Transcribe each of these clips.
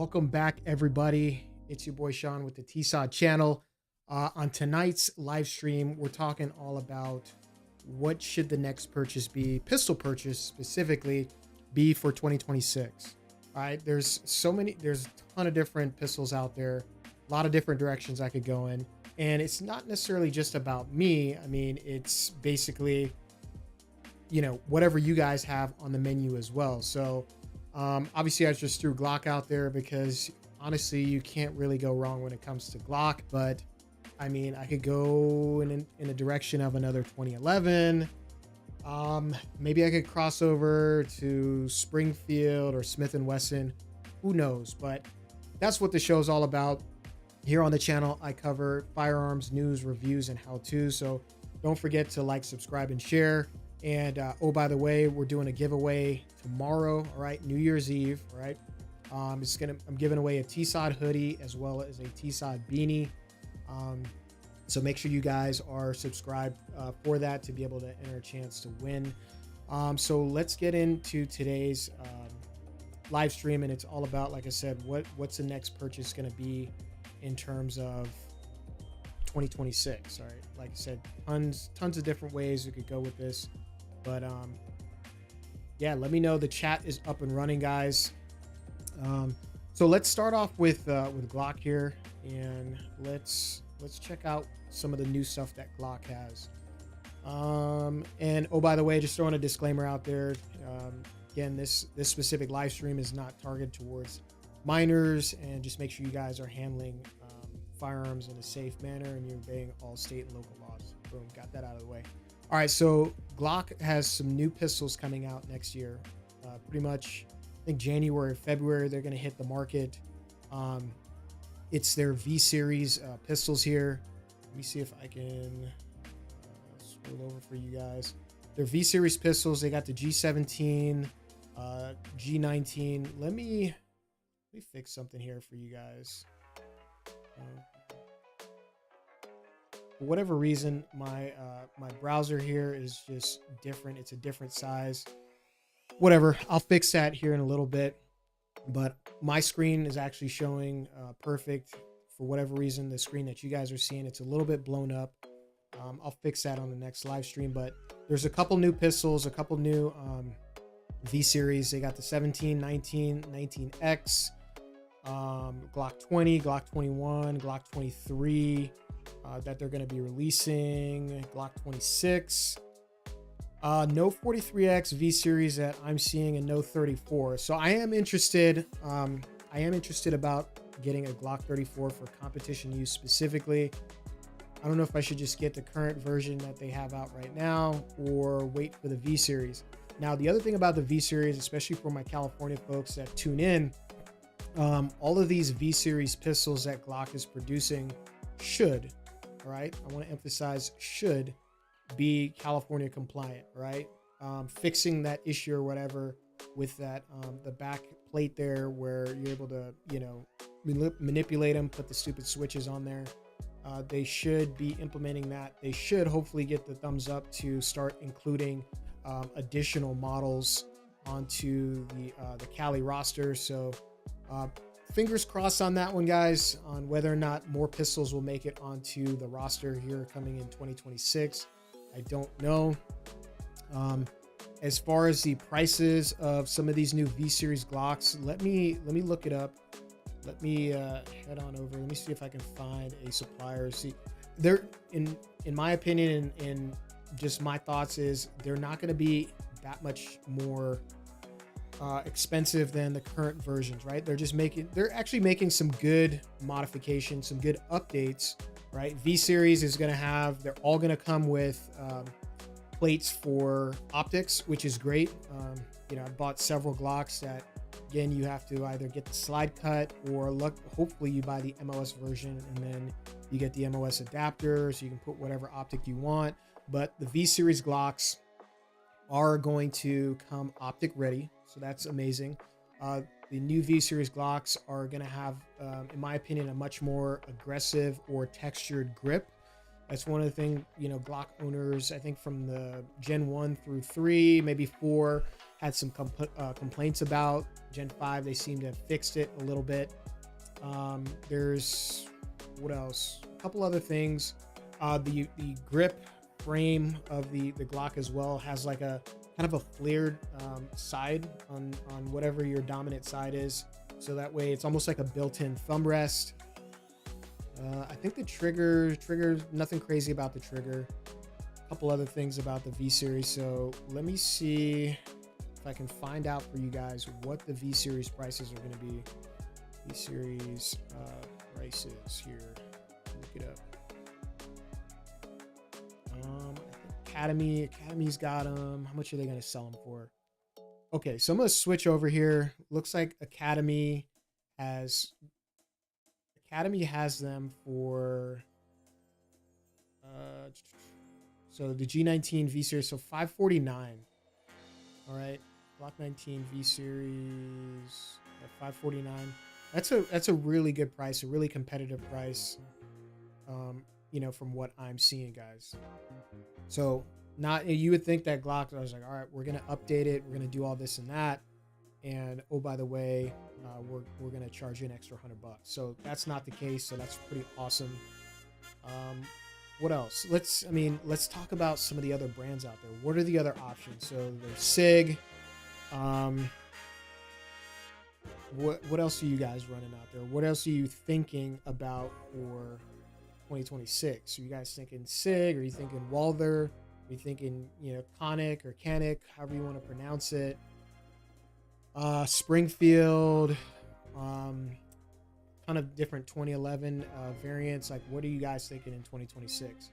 Welcome back, everybody. It's your boy Sean with the TSOD channel. On tonight's live stream, we're talking all about what should the next purchase be, pistol purchase specifically, be for 2026. All right, there's a ton of different pistols out there, a lot of different directions I could go in. And it's not necessarily just about me. I mean, it's basically, whatever you guys have on the menu as well. So obviously I just threw Glock out there because honestly, you can't really go wrong when it comes to Glock, but I mean, I could go in a direction of another 2011. Maybe I could cross over to Springfield or Smith & Wesson, who knows, but that's what the show is all about. Here on the channel, I cover firearms, news, reviews, and how-tos. So don't forget to like, subscribe, and share. And oh, by the way, we're doing a giveaway tomorrow. All right, New Year's Eve. All right, I'm giving away a TSOD hoodie as well as a TSOD beanie. So make sure you guys are subscribed for that to be able to enter a chance to win. So let's get into today's live stream, and it's all about, like I said, what's the next purchase going to be in terms of 2026. All right, like I said, tons of different ways we could go with this, but yeah, let me know. The chat is up and running, guys. So let's start off with Glock here, and let's check out some of the new stuff that Glock has. And oh, by the way, just throwing a disclaimer out there, again, this specific live stream is not targeted towards minors, and just make sure you guys are handling firearms in a safe manner and you're obeying all state and local laws. Boom, got that out of the way. All right, so Glock has some new pistols coming out next year. Pretty much, I think January, February, they're going to hit the market. It's their V series pistols here. Let me see if I can scroll over for you guys. Their V series pistols. They got the G17, G19. Let me fix something here for you guys. For whatever reason, my browser here is just different. It's a different size. Whatever, I'll fix that here in a little bit. But my screen is actually showing perfect. For whatever reason, the screen that you guys are seeing, it's a little bit blown up. I'll fix that on the next live stream. But there's a couple new pistols, a couple new V series. They got the 17, 19, 19X. Glock 20, Glock 21, Glock 23 that they're going to be releasing, Glock 26, no 43X V series that I'm seeing, and no 34. So I am interested about getting a Glock 34 for competition use specifically. I don't know if I should just get the current version that they have out right now or wait for the V series. Now, the other thing about the V series, especially for my California folks that tune in, all of these V series pistols that Glock is producing should, all right, I want to emphasize, should be California compliant, right? Fixing that issue or whatever with that, the back plate there where you're able to, manipulate them, put the stupid switches on there. They should be implementing that. They should hopefully get the thumbs up to start including additional models onto the Cali roster. So fingers crossed on that one, guys, on whether or not more pistols will make it onto the roster here coming in 2026. I don't know. As far as the prices of some of these new V series Glocks, let me look it up. Let me head on over. Let me see if I can find a supplier. See, they're in my opinion and just my thoughts is they're not going to be that much more expensive than the current versions, right? They're actually making some good modifications, some good updates, right? V series is going to have, they're all going to come with plates for optics, which is great. I bought several Glocks that, again, you have to either get the slide cut or hopefully you buy the MOS version and then you get the MOS adapter so you can put whatever optic you want. But the V series Glocks are going to come optic ready. So that's amazing. The new V series Glocks are going to have, in my opinion, a much more aggressive or textured grip. That's one of the things, Glock owners, I think from the Gen 1 through 3, maybe 4, had some complaints about. Gen 5, they seem to have fixed it a little bit. There's, what else? A couple other things. The grip frame of the Glock as well has like a kind of a flared side on whatever your dominant side is. So that way it's almost like a built-in thumb rest. I think the trigger, nothing crazy about the trigger. A couple other things about the V series. So let me see if I can find out for you guys what the V series prices are going to be. V series prices here. Look it up. Academy's got them. How much are they going to sell them for? Okay, so I'm going to switch over here. Looks like Academy has them for so the G19 V series, so $549. All right, Glock 19 V series at $549. That's a really good price, a really competitive price. You know, from what I'm seeing, guys. So not, you would think that Glock, I was like, all right, we're gonna update it, we're gonna do all this and that, and oh, by the way, we're gonna charge you an extra $100. So that's not the case. So that's pretty awesome. What else? Let's talk about some of the other brands out there. What are the other options? So there's SIG. What else are you guys running out there? What else are you thinking about for 2026? Are you guys thinking SIG? Are you thinking Walther? Are you thinking, you know, Conic or Canic, however you want to pronounce it? Springfield, ton of different 2011 variants. Like, what are you guys thinking in 2026?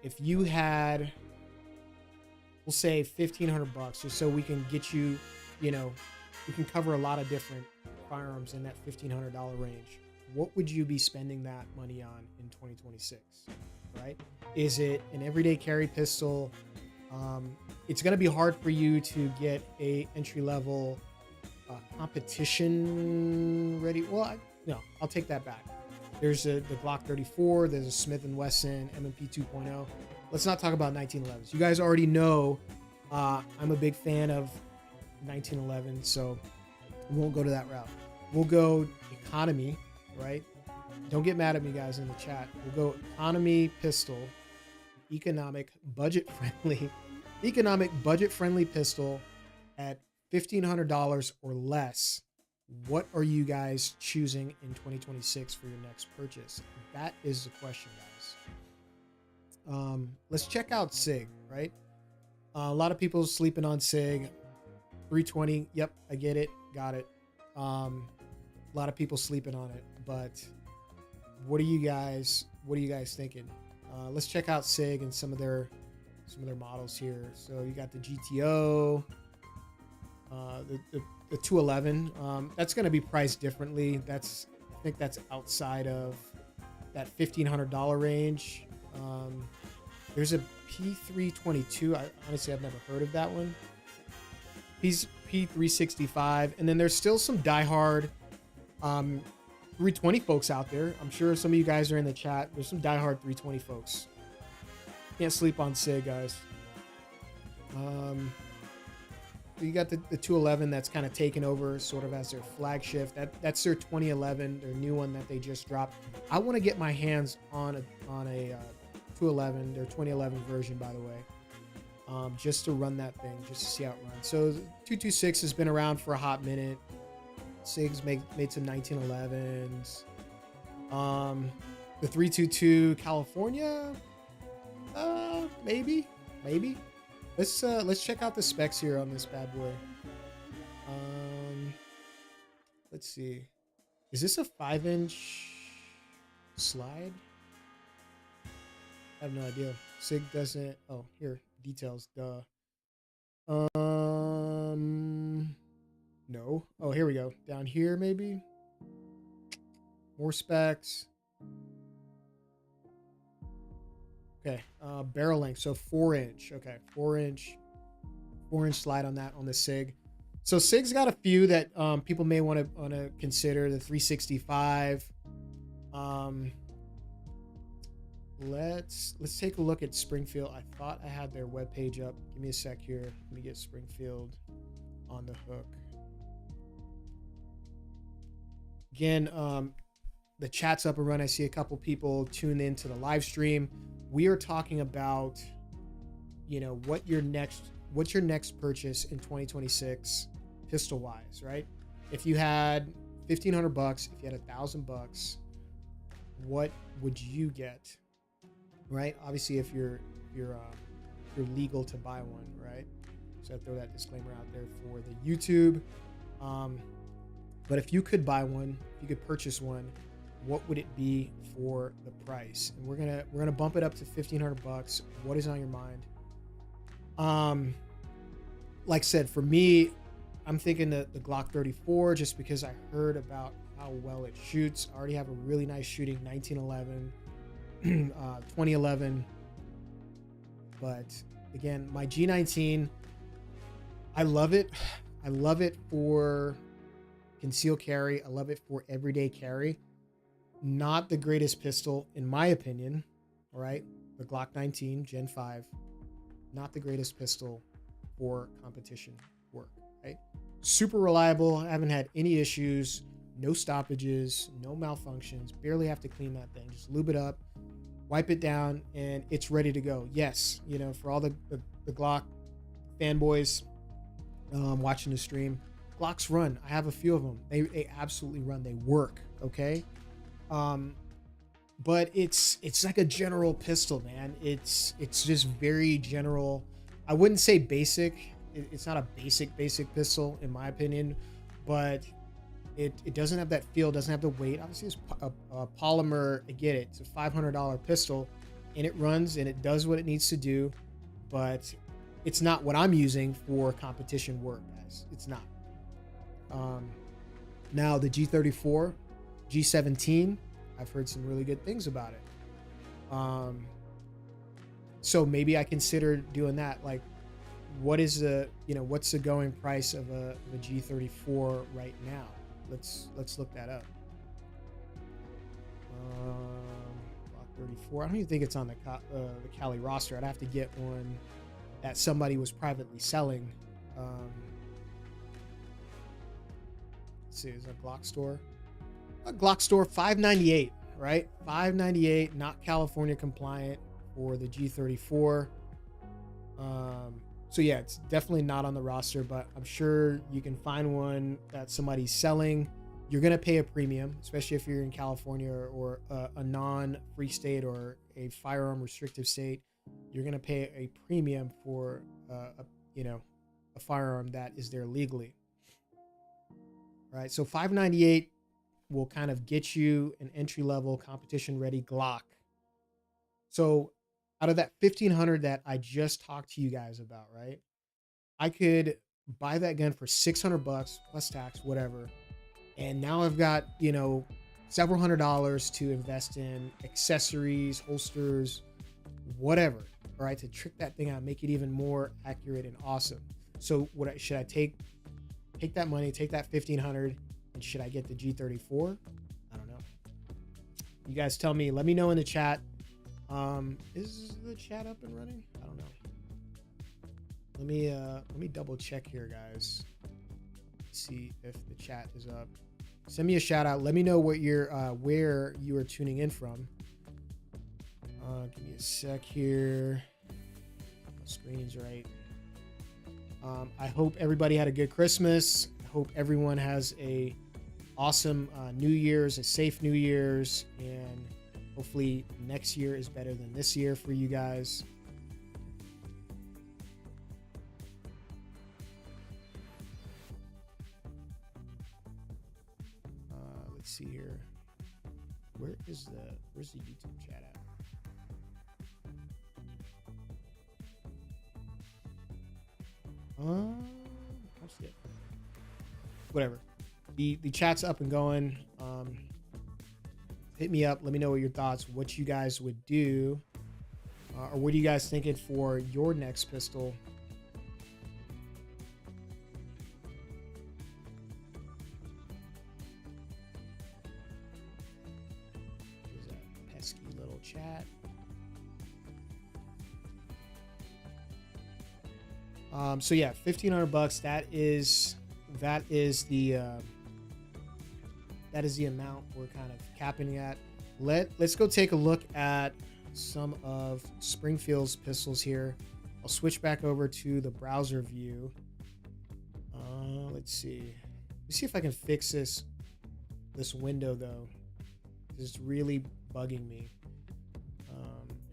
If you had, we'll say $1,500, just so we can get you, you know, we can cover a lot of different firearms in that $1,500 range. What would you be spending that money on in 2026? Right? Is it an everyday carry pistol? It's going to be hard for you to get a entry level competition ready. Well, no, I'll take that back. There's the Glock 34. There's a Smith & Wesson M&P 2.0. Let's not talk about 1911s. You guys already know I'm a big fan of 1911, so we won't go to that route. We'll go economy, right? Don't get mad at me, guys, in the chat. We'll go economy pistol, economic budget friendly pistol at $1,500 or less. What are you guys choosing in 2026 for your next purchase? That is the question, guys. Let's check out SIG, right? A lot of people sleeping on SIG. 320. Yep, I get it. Got it. A lot of people sleeping on it, but what are you guys thinking? Let's check out SIG and some of their models here. So you got the GTO, the 211. That's going to be priced differently. I think that's outside of that $1,500 range. There's a P322. Honestly, I've never heard of that one. P365, and then there's still some diehard 320 folks out there. I'm sure some of you guys are in the chat. There's some diehard 320 folks. Can't sleep on SIG, guys. You got the 211 that's kind of taken over sort of as their flagship. That's their 2011, their new one that they just dropped. I want to get my hands on a 211, their 2011 version, by the way. Just to run that thing, just to see how it runs. So the 226 has been around for a hot minute. SIG's made some 1911s. The 322 California, maybe. Let's check out the specs here on this bad boy. Let's see. Is this a 5-inch slide? I have no idea. SIG doesn't. Oh, here. Details, duh. No. Oh, here we go. Down here, maybe. More specs. Okay. Barrel length. So 4-inch. Okay. 4-inch slide on that on the SIG. So SIG's got a few that people may want to consider. The 365. Let's take a look at Springfield. I thought I had their webpage up. Give me a sec here. Let me get Springfield on the hook. Again, the chat's up and running. I see a couple people tuned into the live stream. We are talking about, you know, what's your next purchase in 2026 pistol wise, right? If you had $1,500, if you had $1,000, what would you get, right? Obviously, if you're legal to buy one, right? So I throw that disclaimer out there for the YouTube. But if you could buy one, if you could purchase one, what would it be for the price? And we're gonna bump it up to $1,500. What is on your mind? Like I said, for me, I'm thinking the Glock 34, just because I heard about how well it shoots. I already have a really nice shooting 1911, 2011. But again, my G19, I love it. I love it for concealed carry. I love it for everyday carry. Not the greatest pistol, in my opinion. All right. The Glock 19 Gen 5, not the greatest pistol for competition work, right? Super reliable. I haven't had any issues, no stoppages, no malfunctions, barely have to clean that thing. Just lube it up, wipe it down, and it's ready to go. Yes, you know, for all the Glock fanboys watching the stream, Glocks run. I have a few of them. They absolutely run. They work, okay? But it's like a general pistol, man. It's just very general. I wouldn't say basic. It's not a basic pistol in my opinion, but it doesn't have that feel, doesn't have the weight. Obviously it's a polymer. I get it. It's a $500 pistol and it runs and it does what it needs to do, but it's not what I'm using for competition work, guys. It's not. Now the G34, G17, I've heard some really good things about it. So maybe I consider doing that. Like, what is what's the going price of a G34 right now? Let's look that up. Block 34. I don't even think it's on the Cali roster. I'd have to get one that somebody was privately selling. Let's see, is a Glock store? A Glock store, $598, right? $598, not California compliant for the G34. So yeah, it's definitely not on the roster, but I'm sure you can find one that somebody's selling. You're going to pay a premium, especially if you're in California or a non-free state or a firearm restrictive state. You're going to pay a premium for a firearm that is there legally. Right? So $598 will kind of get you an entry-level competition-ready Glock. So out of that $1,500 that I just talked to you guys about, right? I could buy that gun for $600 plus tax, whatever. And now I've got, several $100s to invest in accessories, holsters, whatever, all right, to trick that thing out, make it even more accurate and awesome. So should I take that money, take that $1,500, and should I get the G34? I don't know. You guys tell me. Let me know in the chat. Is the chat up and running? I don't know. Let me double check here, guys. See if the chat is up. Send me a shout out. Let me know what where you are tuning in from. Give me a sec here. My screen's right. I hope everybody had a good Christmas. I hope everyone has a awesome New Year's, a safe New Year's, and hopefully next year is better than this year for you guys. Let's see here. Where's the YouTube chat at? Whatever. The chat's up and going. Hit me up. Let me know what your thoughts, what you guys would do, or what are you guys thinking for your next pistol? There's that pesky little chat. So yeah, 1,500 bucks. That is the amount we're kind of capping at. Let's go take a look at some of Springfield's pistols here. I'll switch back over to the browser view. Let's see. Let's see if I can fix this window though. It's really bugging me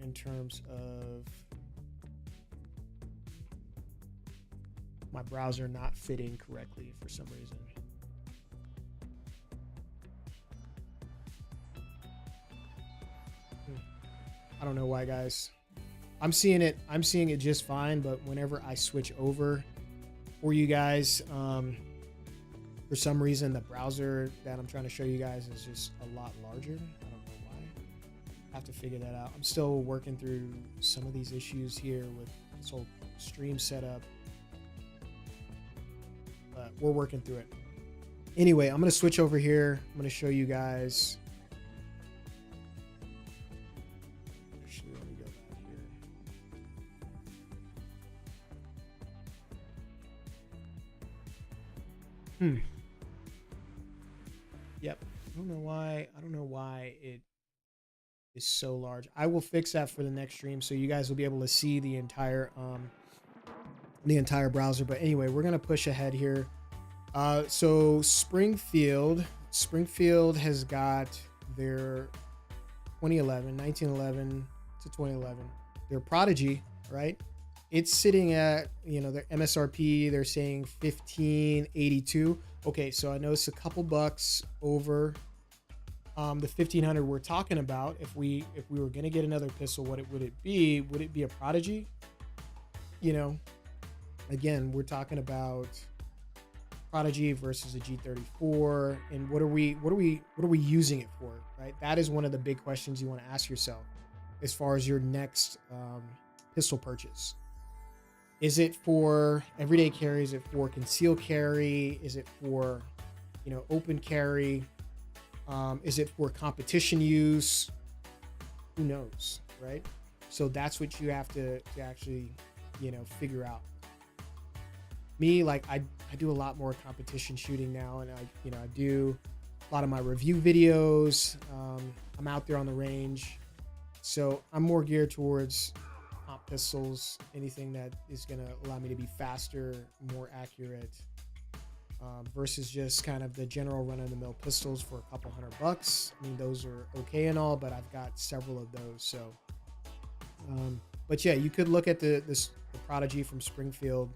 in terms of my browser not fitting correctly for some reason. I don't know why, guys. I'm seeing it just fine, but whenever I switch over for you guys, for some reason the browser that I'm trying to show you guys is just a lot larger. I don't know why. I have to figure that out. I'm still working through some of these issues here with this whole stream setup, but we're working through it. Anyway, I'm going to switch over here. I'm going to show you guys. Actually, let me go back here. Yep. I don't know why it is so large. I will fix that for the next stream so you guys will be able to see the entire browser. But anyway, we're going to push ahead here. So Springfield has got their 1911 to 2011, their Prodigy, right? It's sitting at, their MSRP, they're saying 1582. Okay, so I know it's a couple bucks over the 1500 we're talking about. If we were going to get another pistol, would it be? Would it be a Prodigy? Again, we're talking about Prodigy versus a G34, and what are we using it for, right? That is one of the big questions you want to ask yourself as far as your next pistol purchase. Is it for everyday carry? Is it for concealed carry? Is it for open carry? Is it for competition use? Who knows, right? So that's what you have to actually figure out. Me, like I do a lot more competition shooting now, and I do a lot of my review videos. I'm out there on the range, so I'm more geared towards comp pistols, anything that is going to allow me to be faster, more accurate, versus just kind of the general run-of-the-mill pistols for a couple $100. I mean, those are okay and all, but I've got several of those. So, but yeah, you could look at the Prodigy from Springfield.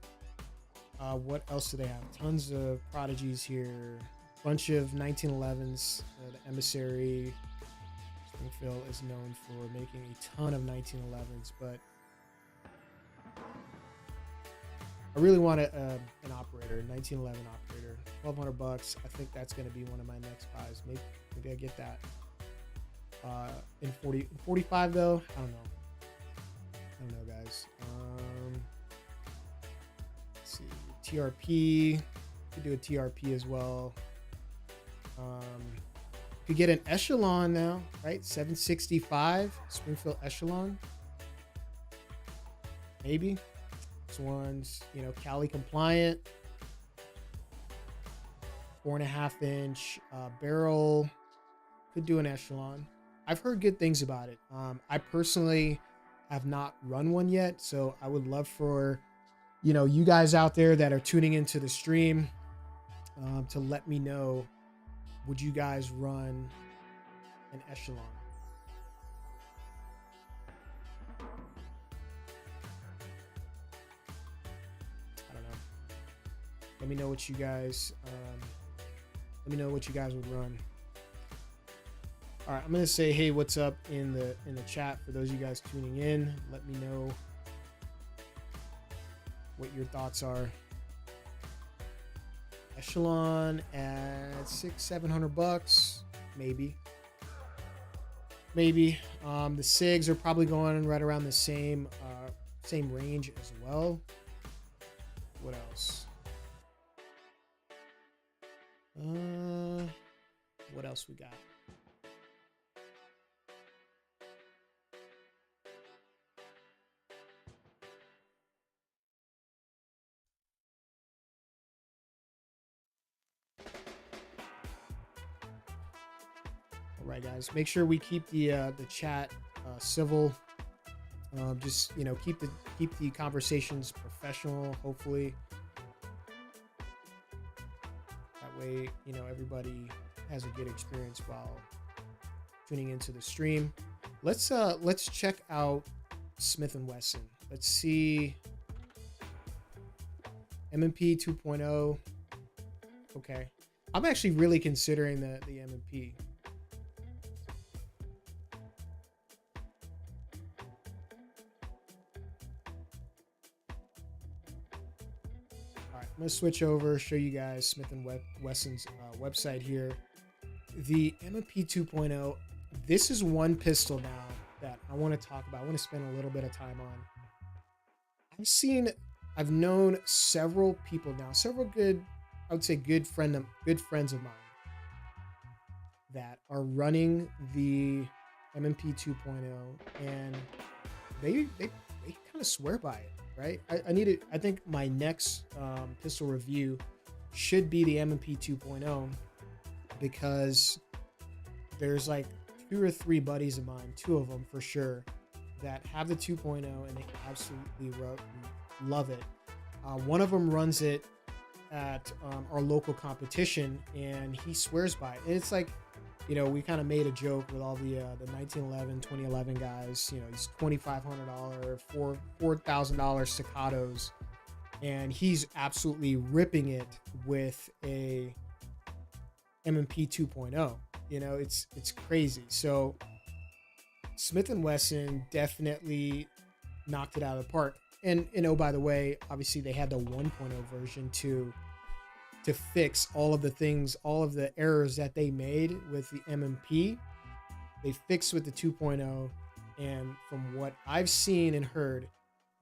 What else do they have? Tons of Prodigies here. Bunch of 1911s. The Emissary. Springfield is known for making a ton of 1911s, but I really want an operator, 1911 operator. $1,200. I think that's going to be one of my next buys. Maybe I get that. In 45 though. I don't know, guys. Let's see. TRP. Could do a TRP as well. Could get an Echelon now, right? 765 Springfield Echelon. Maybe. This one's, Cali compliant. 4.5 inch barrel. Could do an Echelon. I've heard good things about it. I personally have not run one yet, so I would love for you guys out there that are tuning into the stream to let me know, would you guys run an Echelon? I don't know. Let me know what you guys would run. All right, I'm gonna say, hey, what's up in the chat for those of you guys tuning in. Let me know what your thoughts are. Echelon at $600-700, maybe. The SIGs are probably going right around the same range as well. What else? What else we got? All right, guys, make sure we keep the chat civil. Just, you know, keep the conversations professional, hopefully. That way, you know, everybody has a good experience while tuning into the stream. Let's check out Smith & Wesson. Let's see. M&P 2.0. Okay. I'm actually really considering the M&P. All right, I'm going to switch over, show you guys Smith & Wesson's website here. The M&P 2.0, this is one pistol now that I want to talk about. I want to spend a little bit of time on. I've known several people now, several good, I would say good friends of mine that are running the M&P 2.0, and they kind of swear by it, right? I think my next pistol review should be the M&P 2.0, because there's like 2 or 3 buddies of mine, 2 of them for sure, that have the 2.0 and they absolutely love it. One of them runs it at our local competition, and he swears by it. And it's like, you know, we kind of made a joke with all the 1911, 2011 guys, you know, these $2,500, $4,000 staccatos, and he's absolutely ripping it with a M&P 2.0. You know, it's crazy. So Smith & Wesson definitely knocked it out of the park. And oh, by the way, obviously they had the 1.0 version to fix all of the things, all of the errors that they made with the M&P. They fixed with the 2.0, and from what I've seen and heard,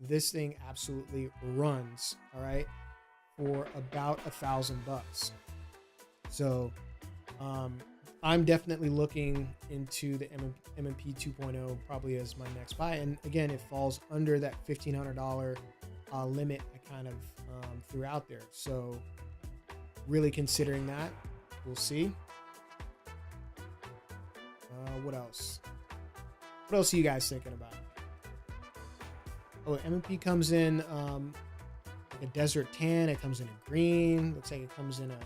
this thing absolutely runs, all right, for about $1,000. So I'm definitely looking into the M&P 2.0 probably as my next buy. And again, it falls under that $1,500 limit I kind of threw out there. So really considering that. We'll see. What else? What else are you guys thinking about? Oh, M&P comes in like a desert tan. It comes in a green. Looks like it comes in a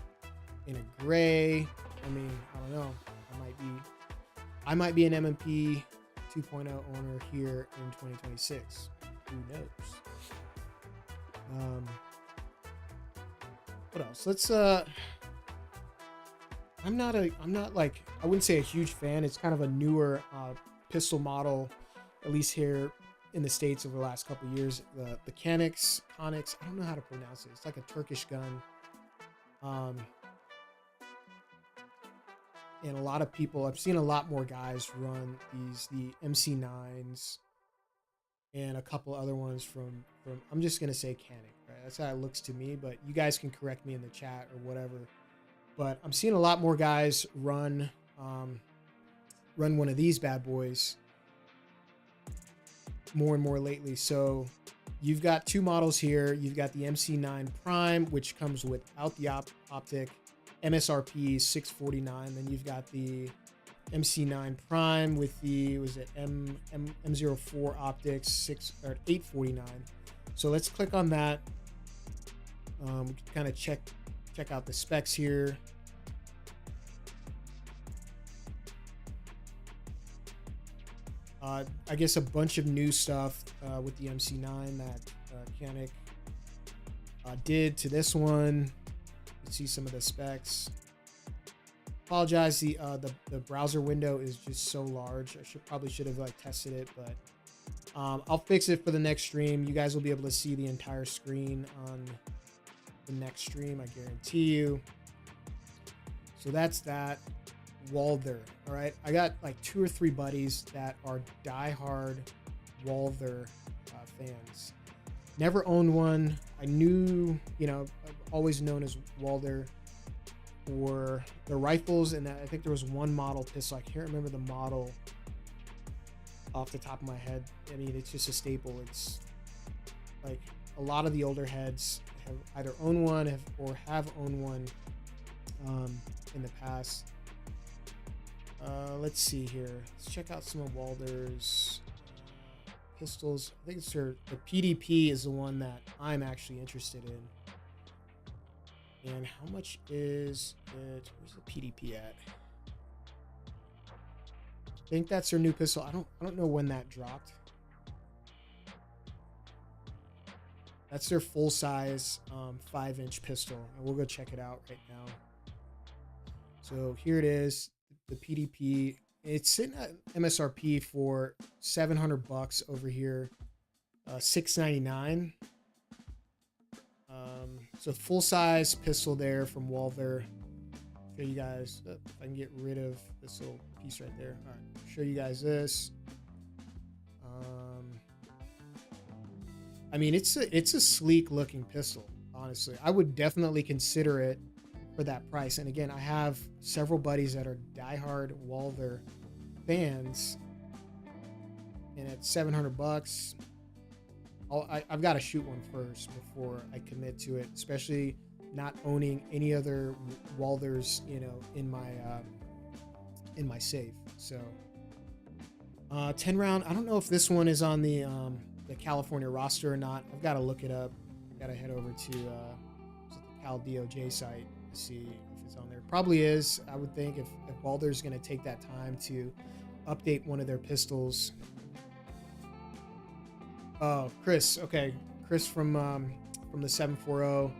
gray. I mean, I don't know. I might be an M&P 2.0 owner here in 2026. Who knows? What else? Let's I'm not like, I wouldn't say a huge fan. It's kind of a newer pistol model, at least here in the States over the last couple of years. The Conix, I don't know how to pronounce it. It's like a Turkish gun. And a lot of people, I've seen a lot more guys run the MC9s and a couple other ones from I'm just gonna say Conix, right? That's how it looks to me, but you guys can correct me in the chat or whatever. But I'm seeing a lot more guys run one of these bad boys more and more lately. So you've got 2 models here. You've got the MC9 Prime, which comes without the optic. MSRP $649. Then you've got the MC9 Prime with the M04 optics $849. So let's click on that. We can kind of check out the specs here. I guess a bunch of new stuff with the MC9 that Conix did to this one. See some of the specs. Apologize, the browser window is just so large. I probably should have like tested it, but I'll fix it for the next stream. You guys will be able to see the entire screen on the next stream, I guarantee you. So that's that. Walther. All right, I got like 2 or 3 buddies that are diehard Walther fans. Never owned one. I knew, you know, I've always known as Walther for the rifles, and I think there was one model pistol. I can't remember the model off the top of my head. I mean, it's just a staple. It's like a lot of the older heads have either owned one or have owned one in the past. Let's see here. Let's check out some of Walder's pistols. I think it's the PDP is the one that I'm actually interested in. And how much is it? Where's the PDP at? I think that's their new pistol. I don't know when that dropped. That's their full size 5-inch pistol, and we'll go check it out right now. So here it is, the PDP. It's sitting at MSRP for $700 over here, $699. So full size pistol there from Walther. Show you guys if I can get rid of this little piece right there. All right, show you guys this. I mean, it's a sleek looking pistol. Honestly, I would definitely consider it for that price. And again, I have several buddies that are diehard Walther fans, and at $700, I've got to shoot one first before I commit to it, especially not owning any other Walthers, you know, in my safe. So 10 round. I don't know if this one is on the California roster or not. I've got to look it up. Got to head over to the Cal DOJ site to see if it's on there. Probably is. I would think if Walther's going to take that time to update one of their pistols. Oh, Chris. Okay, Chris from the 740. Oh,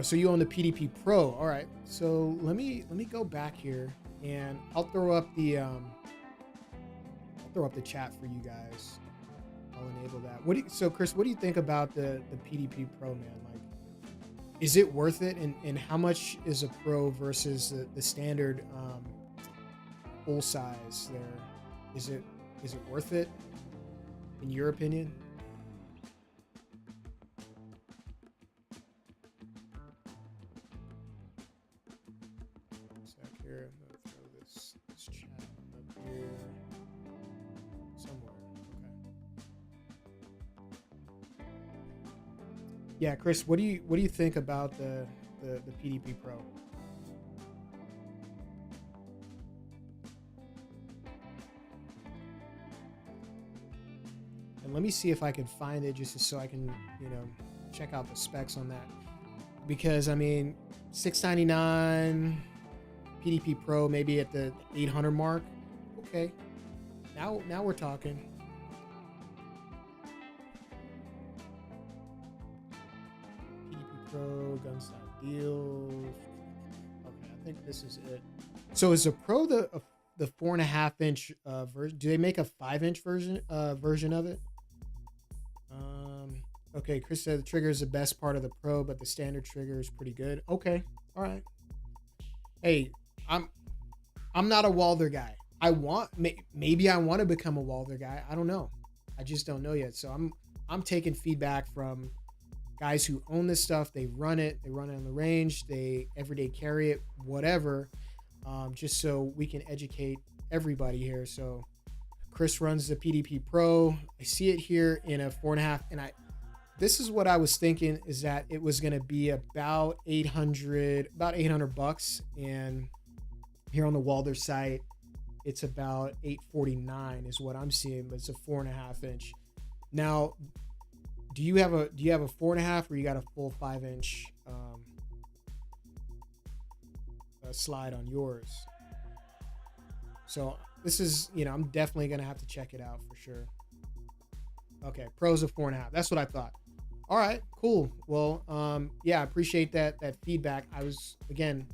so you own the PDP Pro. All right. So let me go back here, and I'll throw up the chat for you guys. I'll enable that. So Chris, what do you think about the PDP Pro, man? Like, is it worth it? And how much is a Pro versus the standard full size there? Is it worth it in your opinion? One sec here. I'm gonna throw this chat up here somewhere. Yeah, Chris, what do you think about the PDP Pro? And let me see if I can find it just so I can, you know, check out the specs on that. Because I mean, $699 PDP Pro, maybe at the 800 mark. Okay, now we're talking. Pro gun style deal. Okay, I think this is it. So is the Pro the 4.5-inch version? Do they make a 5-inch version of it? Okay, Chris said the trigger is the best part of the Pro, but the standard trigger is pretty good. Okay, all right. Hey, I'm not a Walther guy. Maybe I want to become a Walther guy. I don't know. I just don't know yet. So I'm taking feedback from guys who own this stuff. They run it on the range, they everyday carry it, whatever, just so we can educate everybody here. So Chris runs the PDP Pro. I see it here in a 4.5, and this is what I was thinking, is that it was going to be about $800, and here on the Walther site it's about $849 is what I'm seeing, but it's a 4.5-inch. Now, do you have a 4.5, or you got a full 5-inch slide on yours? So this is, you know, I'm definitely gonna have to check it out for sure. Okay, Pro's a 4.5. That's what I thought. All right, cool. Well, yeah, I appreciate that feedback. I was, again,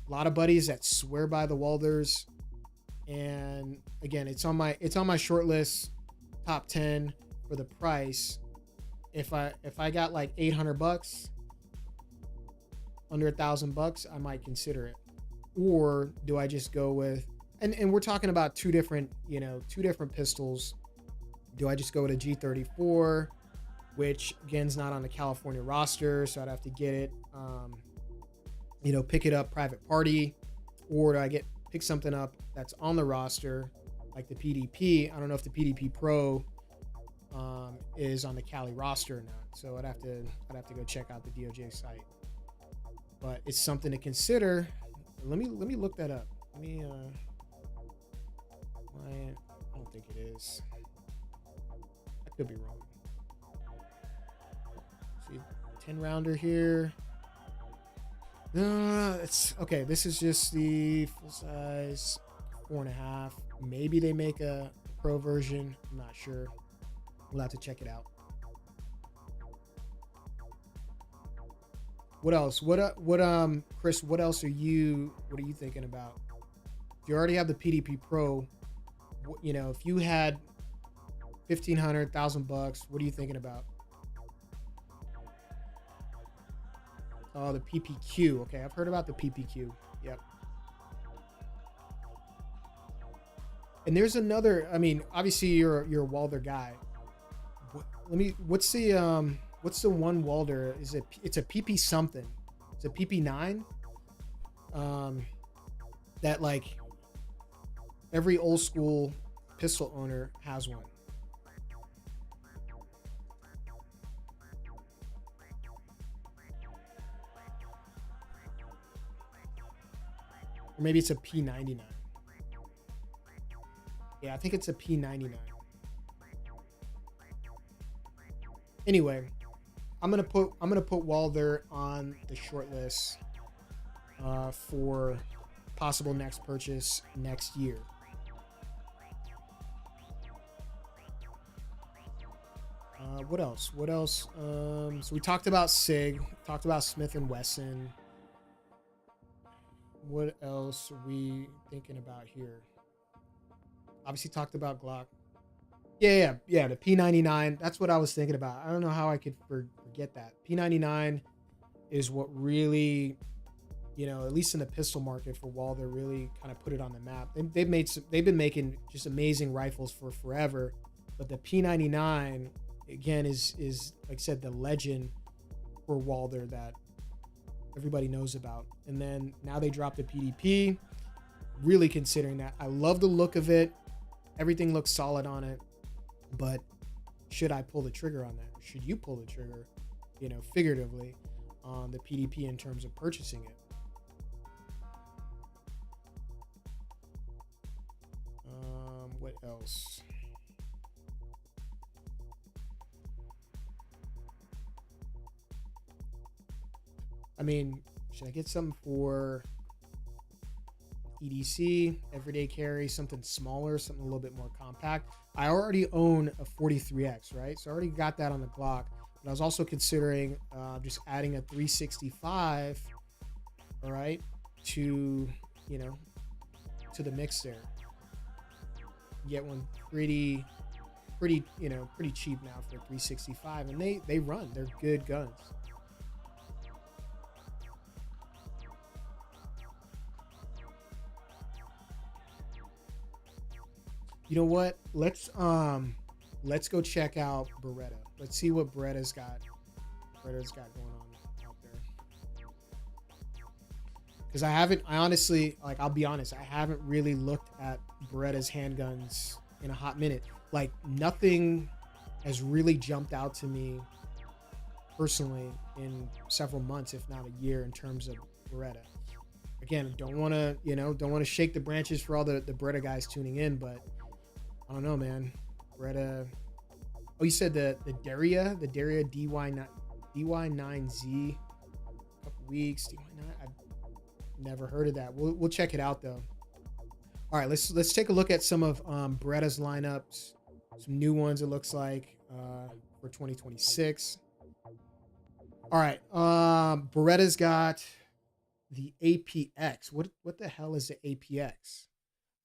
a lot of buddies that swear by the Walthers, and again, it's on my short list, top 10 for the price. If I got like $800, under $1,000, I might consider it. Or do I just go with, and we're talking about two different pistols. Do I just go with a G34, which again is not on the California roster, so I'd have to get it, pick it up private party, or do I pick something up that's on the roster like the PDP? I don't know if the PDP Pro is on the Cali roster or not, so I'd have to go check out the DOJ site. But it's something to consider. Let me look that up. client. I don't think it is. I could be wrong. See, 10 rounder here. No, it's okay. This is just the full size 4.5. Maybe they make a pro version. I'm not sure. We'll have to check it out. What else? Chris, what else are you thinking about? If you already have the PDP Pro, you know, if you had $1,500 what are you thinking about? Oh, the PPQ. Okay, I've heard about the PPQ. Yep. And there's another, I mean, obviously you're a Walder guy. What's the one Walder? It's a PP something. It's a PP9. That like every old school pistol owner has one. Or maybe it's a P99. Yeah, I think it's a P99. Anyway, I'm gonna put Walder on the short list for possible next purchase next year. What else? So we talked about SIG, talked about Smith and Wesson. What else are we thinking about here? Obviously talked about Glock. Yeah, the P99. That's what I was thinking about. I don't know how I could forget that. P99 is what really, you know, at least in the pistol market for Walder, really kind of put it on the map. They've been making just amazing rifles for forever, but the P99 again is like I said, the legend for Walder that everybody knows about. And then now they dropped the PDP. Really considering that. I love the look of it. Everything looks solid on it. But should I pull the trigger on that? Or should you pull the trigger, you know, figuratively on the PDP in terms of purchasing it? What else? I mean, should I get something for EDC, everyday carry, something smaller, something a little bit more compact? I already own a 43X, right? So I already got that on the Glock. But I was also considering just adding a 365, all right, to, you know, to the mix there. Get one pretty, you know, pretty cheap now for 365, and they run. They're good guns. You know what? Let's go check out Beretta. Let's see what Beretta's got going on out there. Because I honestly, like, I'll be honest, I haven't really looked at Beretta's handguns in a hot minute. Like, nothing has really jumped out to me personally in several months, if not a year, in terms of Beretta. Again, don't want to shake the branches for all the Beretta guys tuning in, but I don't know, man. Beretta. Oh, you said the Daria DY9Z. A couple weeks. DY9. I've never heard of that. We'll check it out though. All right, let's take a look at some of Beretta's lineups. Some new ones it looks like for 2026. All right, Beretta's got the APX. What the hell is the APX?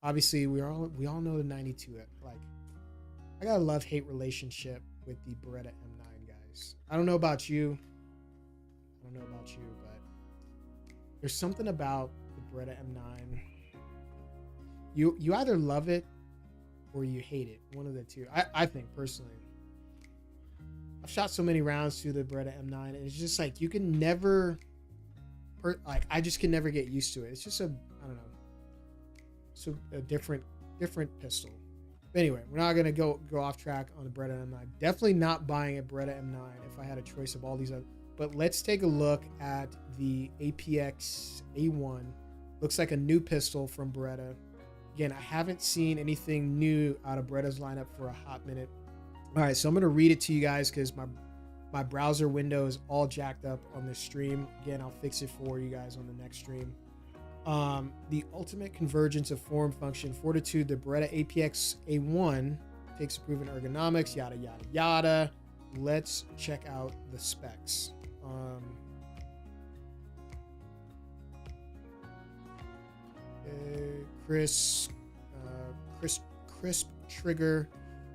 Obviously, we all know the 92. Like, I got a love-hate relationship with the Beretta M9, guys. I don't know about you, but there's something about the Beretta M9. You either love it or you hate it. One of the two. I think personally. I've shot so many rounds through the Beretta M9, and it's just like you can never, I just can never get used to it. It's just a different pistol. But anyway, we're not gonna go off track on the Beretta M9. Definitely not buying a Beretta M9 if I had a choice of all these other. But let's take a look at the APX A1. Looks like a new pistol from Beretta. Again, I haven't seen anything new out of Beretta's lineup for a hot minute. All right, so I'm going to read it to you guys because my browser window is all jacked up on this stream. Again, I'll fix it for you guys on the next stream. The ultimate convergence of form, function, fortitude, the Beretta APX A1 takes proven ergonomics, yada, yada, yada. Let's check out the specs. Crisp trigger,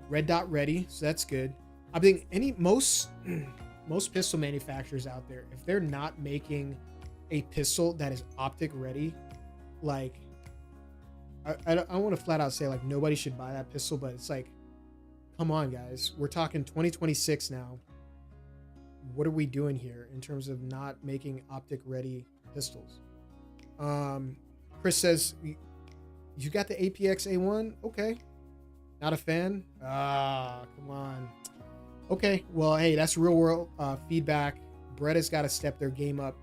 red dot ready, so that's good. I think most pistol manufacturers out there, if they're not making a pistol that is optic ready, like I don't want to flat out say like nobody should buy that pistol, but it's like, come on guys, we're talking 2026 now. What are we doing here in terms of not making optic ready pistols? Chris says, you got the APX A1? Okay. Not a fan? Come on. Okay, well, hey, that's real world feedback. Beretta's got to step their game up.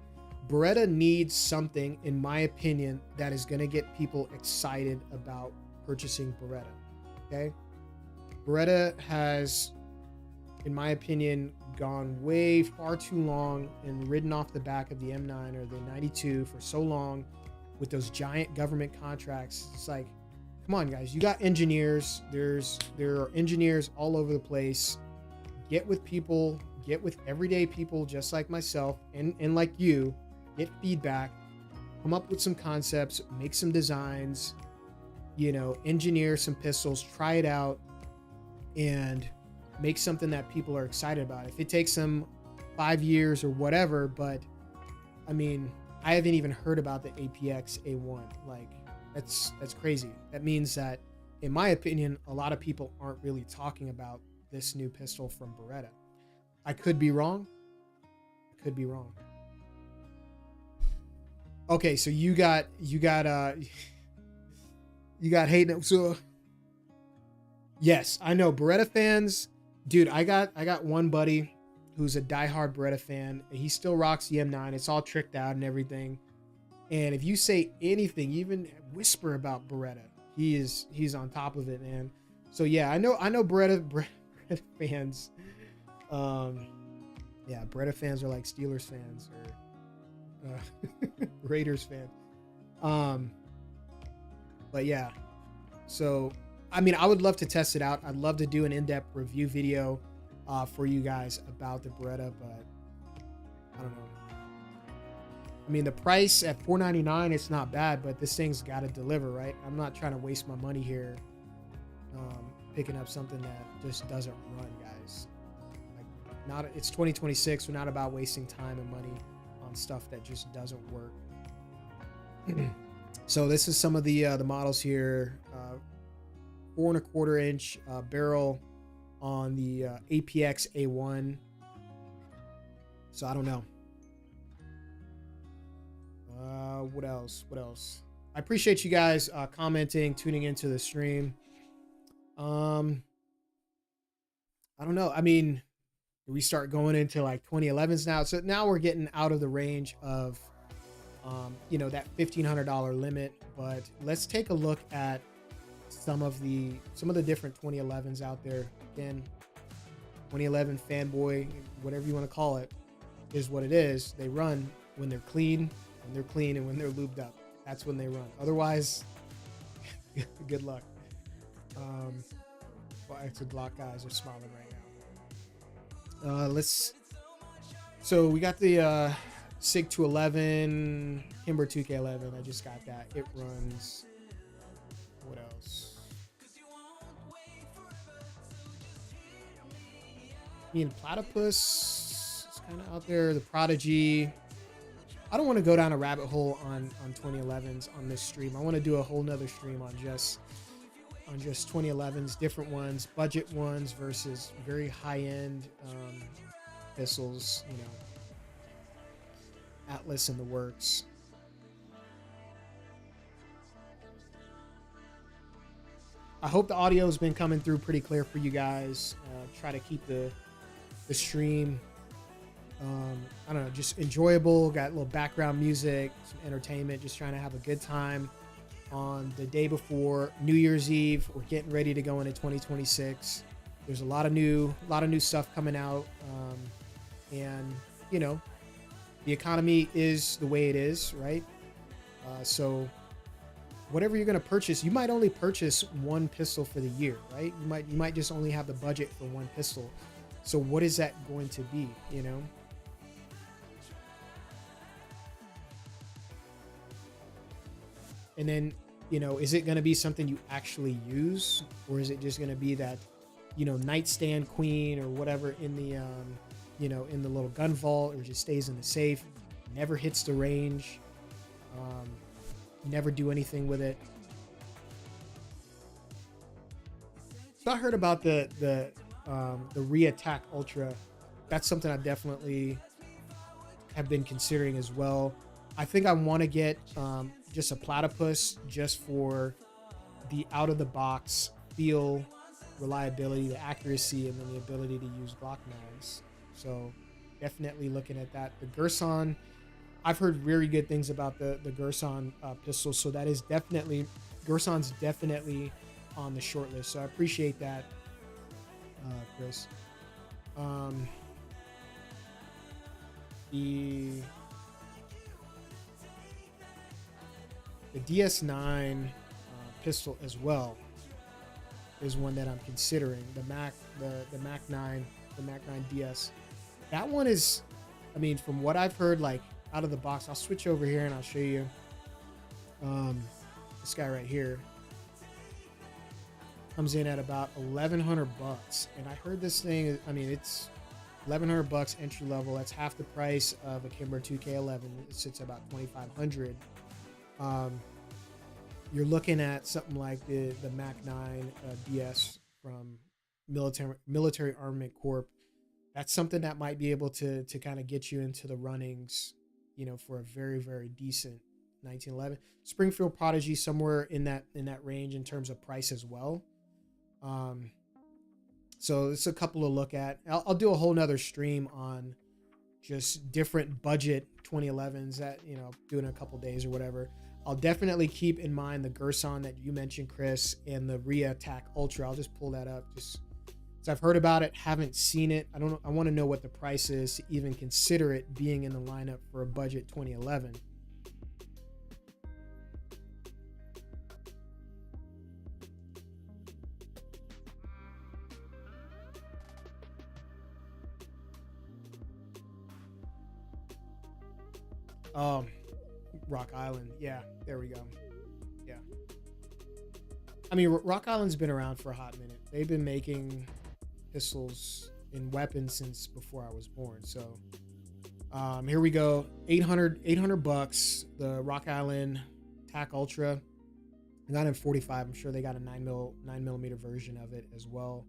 Beretta needs something, in my opinion, that is going to get people excited about purchasing Beretta. Okay? Beretta has, in my opinion, gone way far too long and ridden off the back of the M9 or the 92 for so long with those giant government contracts. It's like, come on, guys. You got engineers. There are engineers all over the place. Get with people. Get with everyday people just like myself and like you. Get feedback. Come up with some concepts. Make some designs. You know, engineer some pistols. Try it out. And make something that people are excited about. If it takes them 5 years or whatever, but I mean, I haven't even heard about the APX A1. Like, that's crazy. That means that, in my opinion, a lot of people aren't really talking about this new pistol from Beretta. I could be wrong. Okay, so you got hating. So yes, I know Beretta fans, dude. I got one buddy who's a diehard Beretta fan. He still rocks the M9. It's all tricked out and everything. And if you say anything, even whisper about Beretta, he's on top of it, man. So yeah, I know Beretta fans. Yeah, Beretta fans are like Steelers fans or Raiders fans. But yeah, so I mean, I would love to test it out. I'd love to do an in-depth review video for you guys about the Beretta, but I don't know. I mean, the price at $499, it's not bad, but this thing's got to deliver, right? I'm not trying to waste my money here picking up something that just doesn't run, guys. Like, it's 2026. We're not about wasting time and money on stuff that just doesn't work. So this is some of the models here. 4 1/4 inch barrel on the APX A1. So I don't know. What else? I appreciate you guys commenting, tuning into the stream. I don't know. I mean, we start going into like 2011s now. So now we're getting out of the range of, you know, that $1,500 limit. But let's take a look at some of the different 2011s out there. Again, 2011 fanboy, whatever you want to call it, is what it is. They run when they're clean, and when they're lubed up. That's when they run. Otherwise, good luck. Well, actually, Glock guys are smiling right now. So we got the SIG 211, Kimber 2K11. I just got that. It runs. What else? Platypus is kind of out there. The Prodigy. I don't want to go down a rabbit hole on 2011s on this stream. I want to do a whole nother stream on just 2011s, different ones, budget ones versus very high-end pistols, you know, Atlas in the works. I hope the audio has been coming through pretty clear for you guys. Try to keep the stream, I don't know, just enjoyable. Got a little background music, some entertainment, just trying to have a good time. on the day before New Year's Eve. We're getting ready to go into 2026. There's a lot of new stuff coming out, and you know, the economy is the way it is, right? So whatever you're going to purchase, you might only purchase one pistol for the year, right? You might just only have the budget for one pistol. So what is that going to be, you know? And then, you know, is it going to be something you actually use, or is it just going to be that, you know, nightstand queen or whatever in the, you know, in the little gun vault, or just stays in the safe, never hits the range, never do anything with it. So I heard about the Reattack Ultra. That's something I definitely have been considering as well. I think I want to get just a platypus, just for the out of the box feel, reliability, the accuracy, and then the ability to use Glock mags. So definitely looking at that. The Gerson, I've heard very good things about the Gerson pistol, so that is definitely, Gerson's definitely on the short list. So I appreciate that, Chris. The DS9 pistol as well is one that I'm considering. The Mac 9 DS. That one is, I mean, from what I've heard, like out of the box. I'll switch over here and I'll show you this guy right here. Comes in at about $1,100, and I heard this thing, I mean, it's $1,100 entry level. That's half the price of a Kimber 2K11. It sits about $2,500. You're looking at something like the Mac 9 DS from Military Armament Corp. That's something that might be able to kind of get you into the runnings, you know, for a very, very decent 1911. Springfield Prodigy, somewhere in that range in terms of price as well. So it's a couple to look at. I'll do a whole nother stream on just different budget 2011s that, you know, do in a couple days or whatever. I'll definitely keep in mind the Gerson that you mentioned, Chris, and the Reattack Ultra. I'll just pull that up just because I've heard about it, haven't seen it. I don't know. I want to know what the price is to even consider it being in the lineup for a budget 2011. Rock Island. Yeah, there we go. Yeah. I mean, Rock Island's been around for a hot minute. They've been making pistols and weapons since before I was born. So here we go. $800, the Rock Island TAC Ultra. I got it in 45. I'm sure they got a 9mm version of it as well.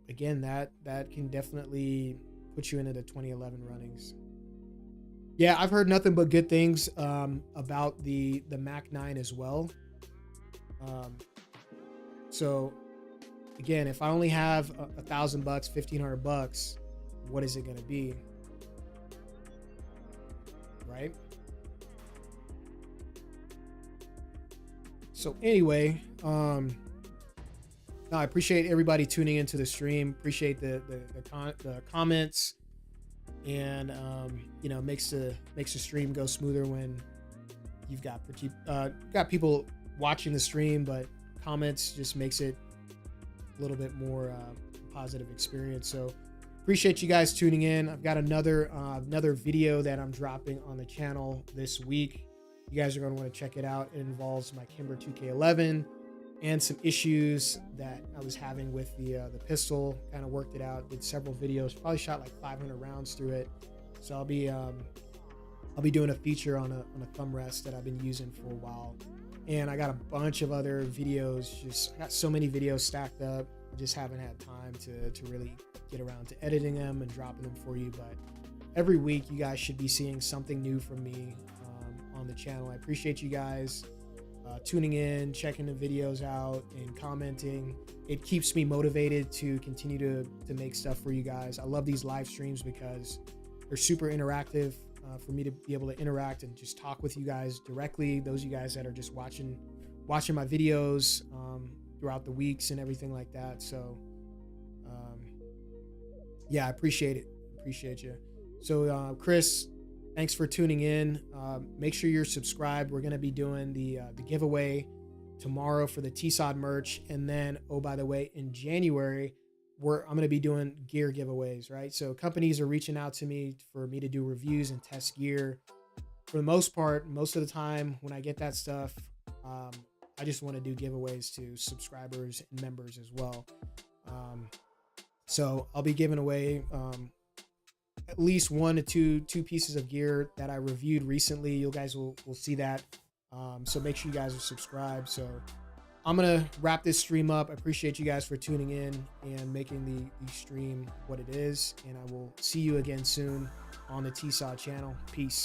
Again, that can definitely put you into the 2011 runnings. Yeah, I've heard nothing but good things about the Mac 9 as well. So again, if I only have $1,000, $1,500, what is it going to be? Right? So anyway, no, I appreciate everybody tuning into the stream. Appreciate the comments. And you know, makes the stream go smoother when you've got people watching the stream, but comments just makes it a little bit more positive experience. So appreciate you guys tuning in. I've got another video that I'm dropping on the channel this week. You guys are going to want to check it out. It involves my Kimber 2K11 and some issues that I was having with the pistol. Kind of worked it out, did several videos, probably shot like 500 rounds through it. So I'll be doing a feature on a thumb rest that I've been using for a while. And I got a bunch of other videos. I got so many videos stacked up. I just haven't had time to really get around to editing them and dropping them for you. But every week you guys should be seeing something new from me on the channel. I appreciate you guys tuning in, checking the videos out, and commenting. It keeps me motivated to continue to make stuff for you guys. I love these live streams because they're super interactive, for me to be able to interact and just talk with you guys directly. Those of you guys that are just watching watching my videos throughout the weeks and everything like that. So um, yeah, I appreciate it. Appreciate you. So Chris, thanks for tuning in. Make sure you're subscribed. We're gonna be doing the giveaway tomorrow for the TSOD merch, and then oh by the way, in January, I'm gonna be doing gear giveaways. Right, so companies are reaching out to me for me to do reviews and test gear. For the most part, most of the time when I get that stuff, um, I just want to do giveaways to subscribers and members as well. Um, so I'll be giving away at least one to two pieces of gear that I reviewed recently. You guys will see that. So make sure you guys are subscribed. So I'm gonna wrap this stream up. I appreciate you guys for tuning in and making the stream what it is. And I will see you again soon on the TSOD channel. Peace.